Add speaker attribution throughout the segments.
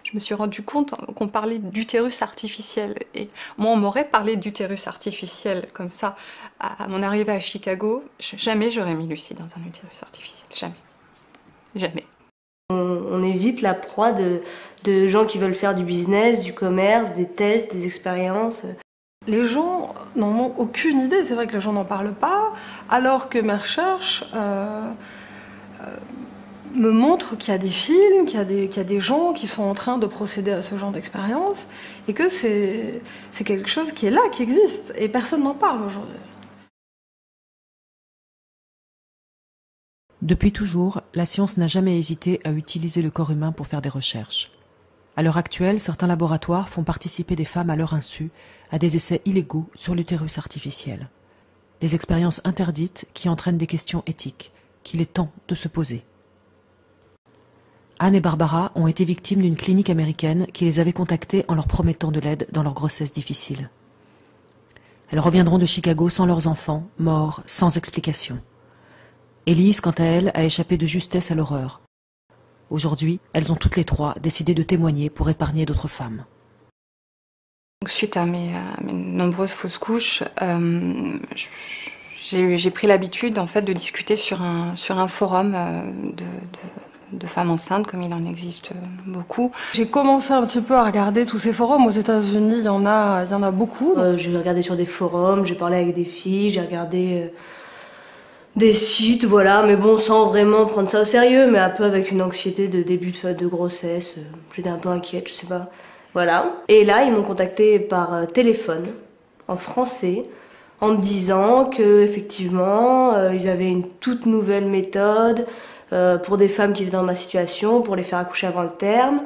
Speaker 1: Je me suis rendu compte qu'on parlait d'utérus artificiel. Et moi, on m'aurait parlé d'utérus artificiel comme ça à mon arrivée à Chicago. Jamais j'aurais mis Lucie dans un utérus artificiel. Jamais. Jamais.
Speaker 2: On est vite la proie de gens qui veulent faire du business, du commerce, des tests, des expériences.
Speaker 3: Les gens n'en ont aucune idée, c'est vrai que les gens n'en parlent pas, alors que mes recherches me montrent qu'il y a des films, qu'il y a des gens qui sont en train de procéder à ce genre d'expérience, et que c'est quelque chose qui est là, qui existe, et personne n'en parle aujourd'hui.
Speaker 4: Depuis toujours, la science n'a jamais hésité à utiliser le corps humain pour faire des recherches. À l'heure actuelle, certains laboratoires font participer des femmes à leur insu à des essais illégaux sur l'utérus artificiel. Des expériences interdites qui entraînent des questions éthiques, qu'il est temps de se poser. Anne et Barbara ont été victimes d'une clinique américaine qui les avait contactées en leur promettant de l'aide dans leur grossesse difficile. Elles reviendront de Chicago sans leurs enfants, morts, sans explication. Élise, quant à elle, a échappé de justesse à l'horreur. Aujourd'hui, elles ont toutes les trois décidé de témoigner pour épargner d'autres femmes.
Speaker 1: Suite à mes nombreuses fausses couches, j'ai pris l'habitude en fait, de discuter sur un forum de femmes enceintes, comme il en existe beaucoup.
Speaker 3: J'ai commencé un petit peu à regarder tous ces forums. Aux États-Unis, il y en a beaucoup.
Speaker 2: J'ai regardé sur des forums, j'ai parlé avec des filles, j'ai regardé des sites, voilà, mais bon, sans vraiment prendre ça au sérieux, mais un peu avec une anxiété de début de grossesse. J'étais un peu inquiète, je sais pas. Voilà. Et là, ils m'ont contacté par téléphone, en français, en me disant que effectivement, ils avaient une toute nouvelle méthode pour des femmes qui étaient dans ma situation, pour les faire accoucher avant le terme,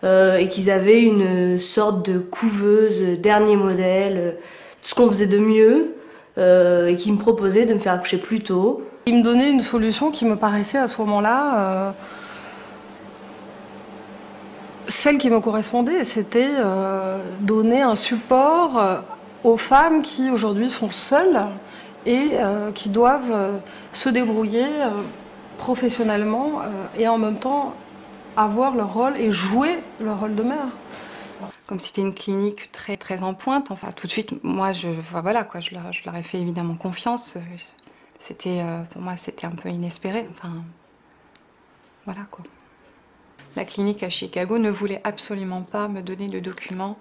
Speaker 2: et qu'ils avaient une sorte de couveuse dernier modèle, ce qu'on faisait de mieux, et qui me proposaient de me faire accoucher plus tôt.
Speaker 3: Ils me donnaient une solution qui me paraissait à ce moment-là celle qui me correspondait, c'était donner un support aux femmes qui aujourd'hui sont seules et qui doivent se débrouiller professionnellement et en même temps avoir leur rôle et jouer leur rôle de mère.
Speaker 1: Comme c'était une clinique très, très en pointe, enfin tout de suite, moi, voilà, quoi, je leur ai fait évidemment confiance. Pour moi, c'était un peu inespéré. Enfin, voilà quoi. La clinique à Chicago ne voulait absolument pas me donner de documents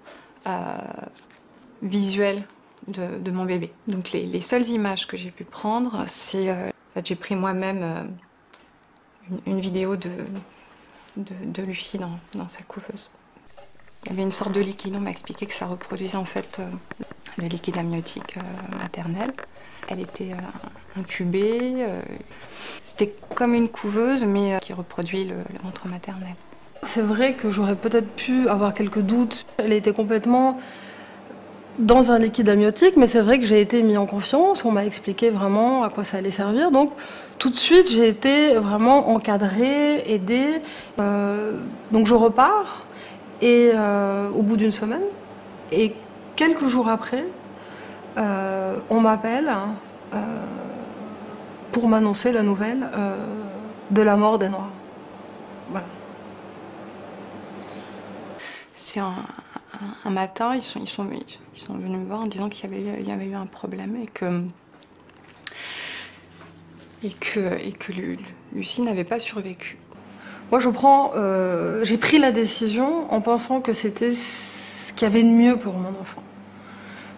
Speaker 1: visuels de mon bébé. Donc les seules images que j'ai pu prendre, c'est... en fait, j'ai pris moi-même une vidéo de Lucie dans sa couveuse. Il y avait une sorte de liquide, on m'a expliqué que ça reproduisait en fait le liquide amniotique maternel. Elle était intubée, c'était comme une couveuse mais qui reproduit le ventre maternel.
Speaker 3: C'est vrai que j'aurais peut-être pu avoir quelques doutes. Elle était complètement dans un liquide amniotique, mais c'est vrai que j'ai été mis en confiance, on m'a expliqué vraiment à quoi ça allait servir. Donc tout de suite j'ai été vraiment encadrée, aidée. Donc je repars. Et au bout d'une semaine, et quelques jours après, on m'appelle pour m'annoncer la nouvelle de la mort des Noirs. Voilà.
Speaker 1: C'est un matin, ils sont venus me voir en disant qu'il y avait eu un problème et que Lucie n'avait pas survécu.
Speaker 3: Moi, j'ai pris la décision en pensant que c'était ce qu'il y avait de mieux pour mon enfant.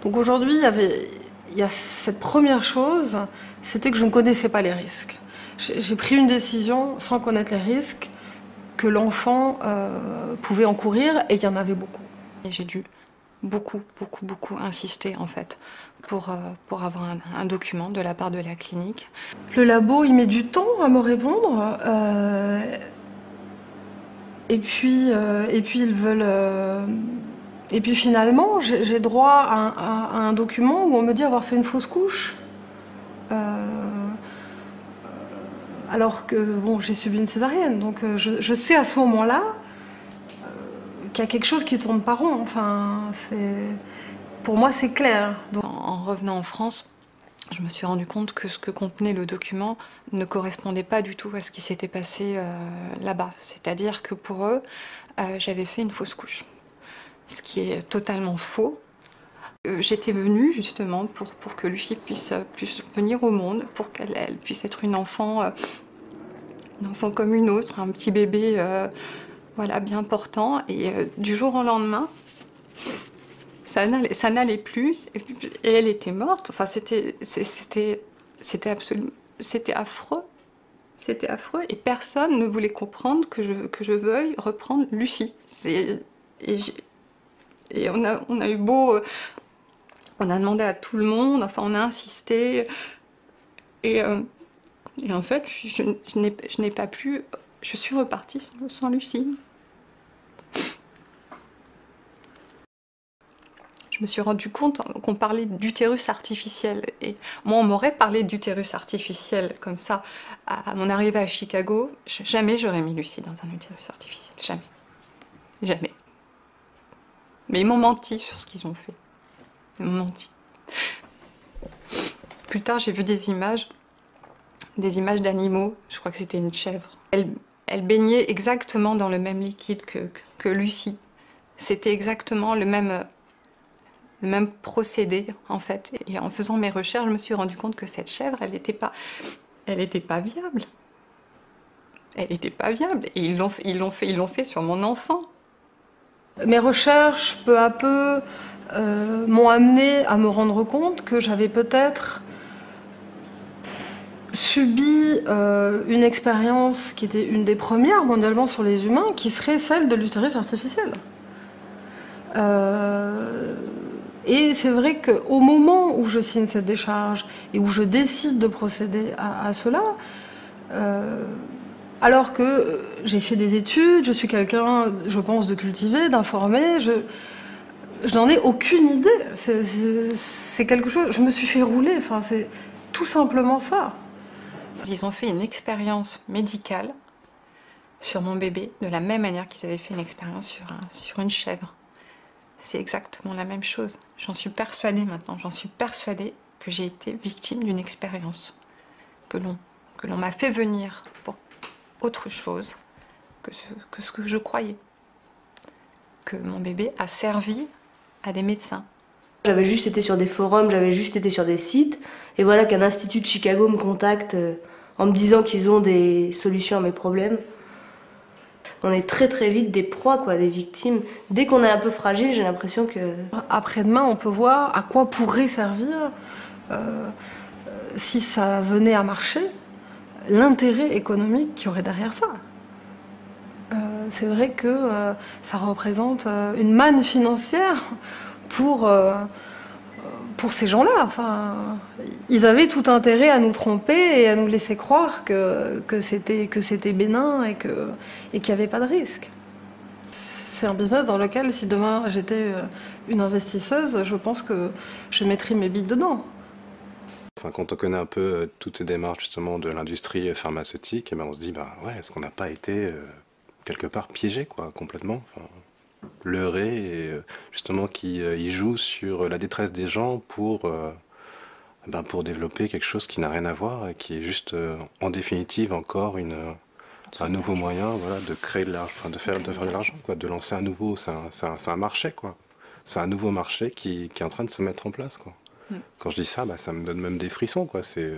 Speaker 3: Donc aujourd'hui, il y a cette première chose, c'était que je ne connaissais pas les risques. J'ai pris une décision sans connaître les risques que l'enfant pouvait encourir, et il y en avait beaucoup.
Speaker 1: Et j'ai dû beaucoup insister en fait pour avoir un document de la part de la clinique.
Speaker 3: Le labo, il met du temps à me répondre. Et puis ils veulent. Et puis finalement, j'ai droit à un document où on me dit avoir fait une fausse couche. Alors que bon, j'ai subi une césarienne, donc je sais à ce moment-là qu'il y a quelque chose qui tourne pas rond. Enfin, pour moi, c'est clair.
Speaker 1: Donc, en revenant en France, je me suis rendu compte que ce que contenait le document ne correspondait pas du tout à ce qui s'était passé là-bas. C'est-à-dire que pour eux, j'avais fait une fausse couche. Ce qui est totalement faux. J'étais venue justement pour que Lucie puisse venir au monde, pour qu'elle puisse être une enfant comme une autre, un petit bébé voilà, bien portant. Et du jour au lendemain, ça n'allait plus, et elle était morte. Enfin, c'était absolument, c'était affreux. C'était affreux, et personne ne voulait comprendre que je veuille reprendre Lucie. Et on a eu beau... on a demandé à tout le monde, enfin on a insisté. Et en fait, je n'ai pas pu... Je suis repartie sans Lucie. Je me suis rendu compte qu'on parlait d'utérus artificiel. Et moi, on m'aurait parlé d'utérus artificiel comme ça à mon arrivée à Chicago. Jamais j'aurais mis Lucie dans un utérus artificiel. Jamais. Jamais. Mais ils m'ont menti sur ce qu'ils ont fait. Ils m'ont menti. Plus tard, j'ai vu des images d'animaux. Je crois que c'était une chèvre. Elle baignait exactement dans le même liquide que Lucie. C'était exactement le même procédé, en fait. Et en faisant mes recherches, je me suis rendu compte que cette chèvre, elle n'était pas viable. Elle n'était pas viable. Et ils l'ont fait sur mon enfant.
Speaker 3: Mes recherches, peu à peu, m'ont amené à me rendre compte que j'avais peut-être subi une expérience qui était une des premières mondialement sur les humains, qui serait celle de l'utérus artificiel. Et c'est vrai qu'au moment où je signe cette décharge et où je décide de procéder à cela, alors que j'ai fait des études, je suis quelqu'un, je pense, de cultivé, d'informé, je n'en ai aucune idée. C'est quelque chose, je me suis fait rouler, enfin, c'est tout simplement ça.
Speaker 1: Ils ont fait une expérience médicale sur mon bébé, de la même manière qu'ils avaient fait une expérience sur une chèvre. C'est exactement la même chose. J'en suis persuadée maintenant, j'en suis persuadée que j'ai été victime d'une expérience, que l'on m'a fait venir pour autre chose que ce que je croyais. Que mon bébé a servi à des médecins.
Speaker 2: J'avais juste été sur des forums, j'avais juste été sur des sites, et voilà qu'un institut de Chicago me contacte en me disant qu'ils ont des solutions à mes problèmes. On est très très vite des proies, quoi, des victimes. Dès qu'on est un peu fragile, j'ai l'impression que...
Speaker 3: Après-demain, on peut voir à quoi pourrait servir, si ça venait à marcher, l'intérêt économique qu'il y aurait derrière ça. C'est vrai que ça représente une manne financière pour ces gens-là. Enfin, ils avaient tout intérêt à nous tromper et à nous laisser croire que c'était bénin et qu'il n'y avait pas de risque. C'est un business dans lequel, si demain j'étais une investisseuse, je pense que je mettrais mes billes dedans.
Speaker 5: Enfin, quand on connaît un peu toutes ces démarches justement de l'industrie pharmaceutique, eh ben on se dit, bah ouais, est-ce qu'on n'a pas été quelque part piégé, quoi, complètement, enfin, leurré, et justement qui joue sur la détresse des gens pour développer quelque chose qui n'a rien à voir et qui est juste en définitive encore un nouveau moyen, voilà, de créer de l'argent, enfin, de faire de l'argent, quoi, de lancer un nouveau, c'est un marché, quoi. C'est un nouveau marché qui est en train de se mettre en place, quoi. Quand je dis ça, ça me donne même des frissons, quoi. C'est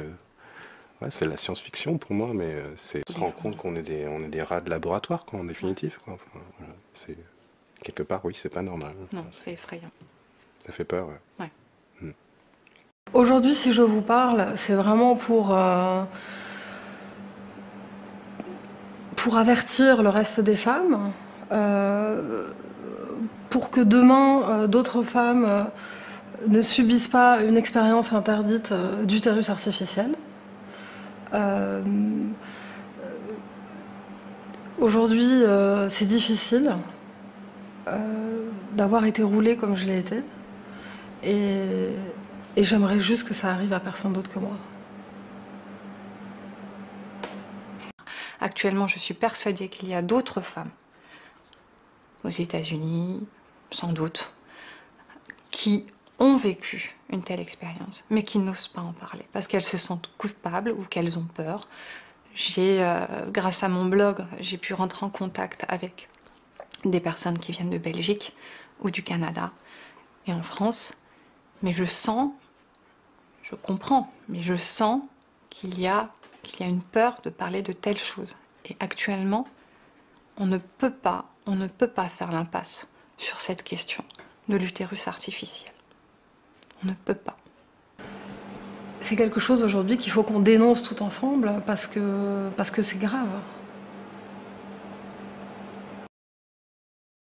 Speaker 5: la science-fiction pour moi, mais on se rend compte qu'on est des rats de laboratoire, quoi, en définitive, quoi. Enfin, voilà, c'est quelque part, oui, c'est pas normal.
Speaker 1: Non, c'est effrayant.
Speaker 5: Ça fait peur, ouais.
Speaker 3: Aujourd'hui, si je vous parle, c'est vraiment pour avertir le reste des femmes, pour que demain, d'autres femmes ne subissent pas une expérience interdite d'utérus artificiel. Aujourd'hui, c'est difficile d'avoir été roulée comme je l'ai été. Et j'aimerais juste que ça arrive à personne d'autre que moi.
Speaker 1: Actuellement, je suis persuadée qu'il y a d'autres femmes, aux États-Unis, sans doute, qui ont vécu une telle expérience, mais qui n'osent pas en parler, parce qu'elles se sentent coupables ou qu'elles ont peur. Grâce à mon blog, j'ai pu rentrer en contact avec des personnes qui viennent de Belgique ou du Canada et en France, mais je comprends, mais je sens qu'il y a une peur de parler de telles choses. Et actuellement, on ne peut pas faire l'impasse sur cette question de l'utérus artificiel. On ne peut pas.
Speaker 3: C'est quelque chose aujourd'hui qu'il faut qu'on dénonce tout ensemble parce que c'est grave.